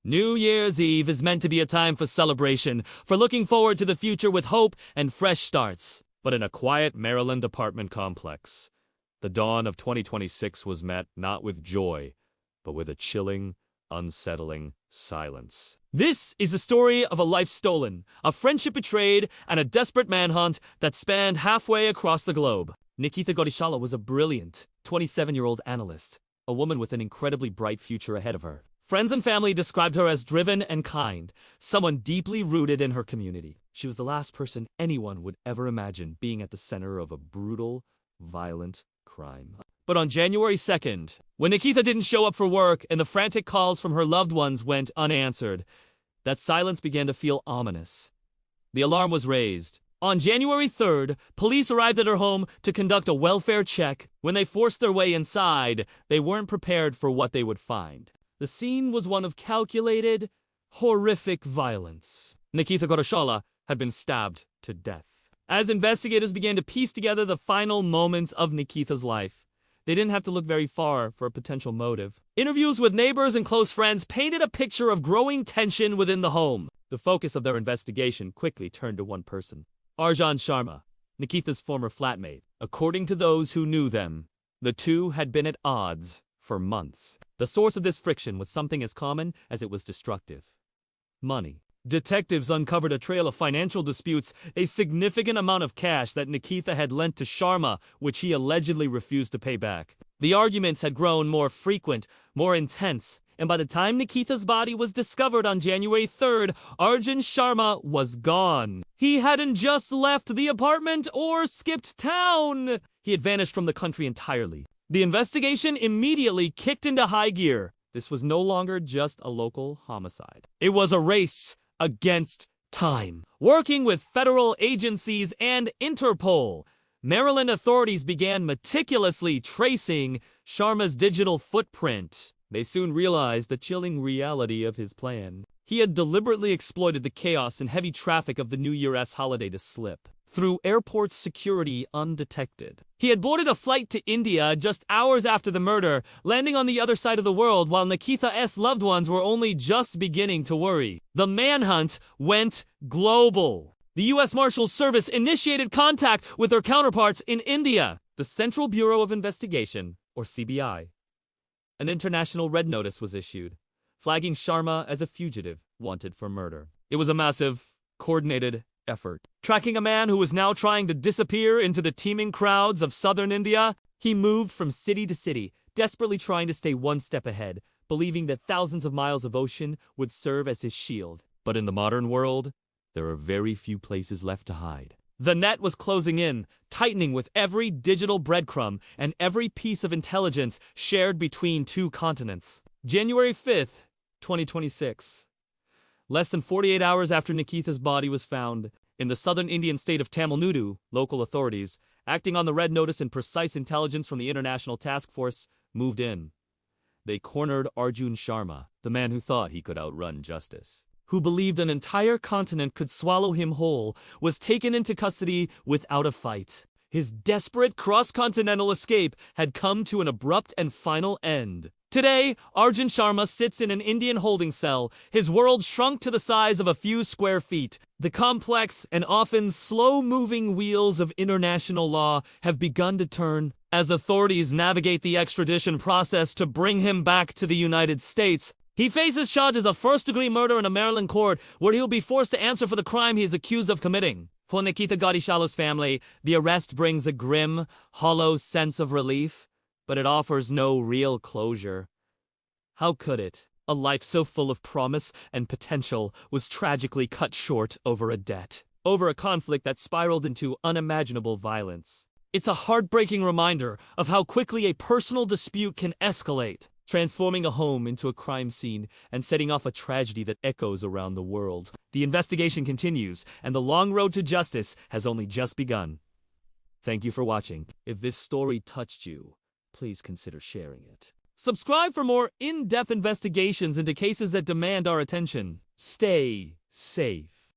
New Year's Eve is meant to be a time for celebration, for looking forward to the future with hope and fresh starts. But in a quiet Maryland apartment complex, the dawn of 2026 was met not with joy, but with a chilling, unsettling silence. This is the story of a life stolen, a friendship betrayed, and a desperate manhunt that spanned halfway across the globe. Nikita Godeshala was a brilliant 27-year-old analyst, a woman with an incredibly bright future ahead of her. Friends and family described her as driven and kind, someone deeply rooted in her community. She was the last person anyone would ever imagine being at the center of a brutal, violent crime. But on January 2nd, when Nikita didn't show up for work and the frantic calls from her loved ones went unanswered, that silence began to feel ominous. The alarm was raised. On January 3rd, police arrived at her home to conduct a welfare check. When they forced their way inside, they weren't prepared for what they would find. The scene was one of calculated, horrific violence. Nikita Godeshala had been stabbed to death. As investigators began to piece together the final moments of Nikita's life, they didn't have to look very far for a potential motive. Interviews with neighbors and close friends painted a picture of growing tension within the home. The focus of their investigation quickly turned to one person: Arjun Sharma, Nikita's former flatmate. According to those who knew them, the two had been at odds for months. The source of this friction was something as common as it was destructive: money. Detectives uncovered a trail of financial disputes, a significant amount of cash that Nikita had lent to Sharma, which he allegedly refused to pay back. The arguments had grown more frequent, more intense, and by the time Nikita's body was discovered on January 3rd, Arjun Sharma was gone. He hadn't just left the apartment or skipped town. He had vanished from the country entirely. The investigation immediately kicked into high gear. This was no longer just a local homicide. It was a race against time. Working with federal agencies and Interpol, Maryland authorities began meticulously tracing Sharma's digital footprint. They soon realized the chilling reality of his plan. He had deliberately exploited the chaos and heavy traffic of the New Year's holiday to slip through airport security undetected. He had boarded a flight to India just hours after the murder, landing on the other side of the world while Nikita's loved ones were only just beginning to worry. The manhunt went global. The U.S. Marshals Service initiated contact with their counterparts in India. The Central Bureau of Investigation, or CBI. An international red notice was issued, flagging Sharma as a fugitive wanted for murder. It was a massive, coordinated effort. Tracking a man who was now trying to disappear into the teeming crowds of southern India, he moved from city to city, desperately trying to stay one step ahead, believing that thousands of miles of ocean would serve as his shield. But in the modern world, there are very few places left to hide. The net was closing in, tightening with every digital breadcrumb and every piece of intelligence shared between two continents. January 5th, 2026. Less than 48 hours after Nikita's body was found, in the southern Indian state of Tamil Nadu, local authorities, acting on the red notice and precise intelligence from the International Task Force, moved in. They cornered Arjun Sharma, the man who thought he could outrun justice, who believed an entire continent could swallow him whole, was taken into custody without a fight. His desperate cross-continental escape had come to an abrupt and final end. Today, Arjun Sharma sits in an Indian holding cell, his world shrunk to the size of a few square feet. The complex and often slow-moving wheels of international law have begun to turn as authorities navigate the extradition process to bring him back to the United States. He faces charges of first-degree murder in a Maryland court, where he'll be forced to answer for the crime he is accused of committing. For Nikita Godeshala's family, the arrest brings a grim, hollow sense of relief, but it offers no real closure. How could it? A life so full of promise and potential was tragically cut short over a debt, over a conflict that spiraled into unimaginable violence. It's a heartbreaking reminder of how quickly a personal dispute can escalate, transforming a home into a crime scene and setting off a tragedy that echoes around the world. The investigation continues, and the long road to justice has only just begun. Thank you for watching. If this story touched you, please consider sharing it. Subscribe for more in-depth investigations into cases that demand our attention. Stay safe.